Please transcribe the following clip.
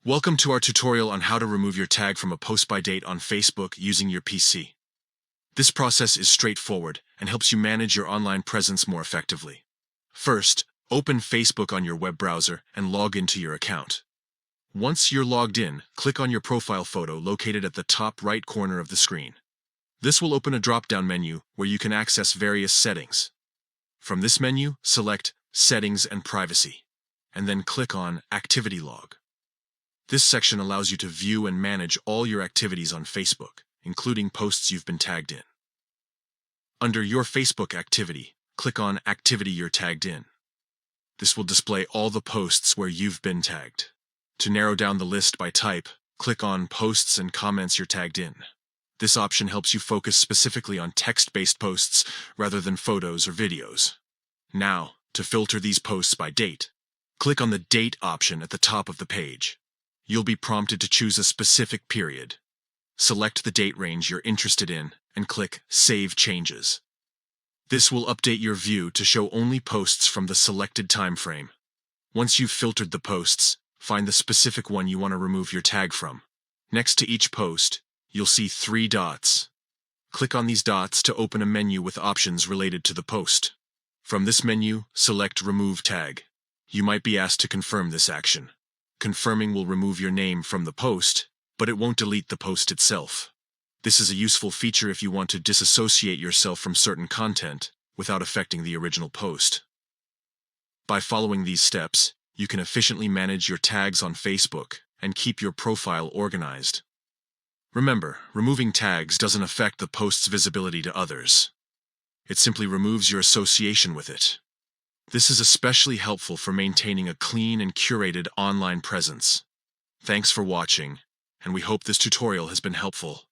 Welcome to our tutorial on how to remove your tag from a post by date on Facebook using your PC. This process is straightforward and helps you manage your online presence more effectively. First, open Facebook on your web browser and log into your account. Once you're logged in, click on your profile photo located at the top right corner of the screen. This will open a drop-down menu where you can access various settings. From this menu, select Settings and Privacy, and then click on Activity Log. This section allows you to view and manage all your activities on Facebook, including posts you've been tagged in. Under Your Facebook Activity, click on Activity You're Tagged In. This will display all the posts where you've been tagged. To narrow down the list by type, click on Posts and Comments You're Tagged In. This option helps you focus specifically on text-based posts rather than photos or videos. Now, to filter these posts by date, click on the Date option at the top of the page. You'll be prompted to choose a specific period. Select the date range you're interested in and click Save Changes. This will update your view to show only posts from the selected time frame. Once you've filtered the posts, find the specific one you want to remove your tag from. Next to each post, you'll see 3 dots. Click on these dots to open a menu with options related to the post. From this menu, select Remove Tag. You might be asked to confirm this action. Confirming will remove your name from the post, but it won't delete the post itself. This is a useful feature if you want to disassociate yourself from certain content without affecting the original post. By following these steps, you can efficiently manage your tags on Facebook and keep your profile organized. Remember, removing tags doesn't affect the post's visibility to others. It simply removes your association with it. This is especially helpful for maintaining a clean and curated online presence. Thanks for watching, and we hope this tutorial has been helpful.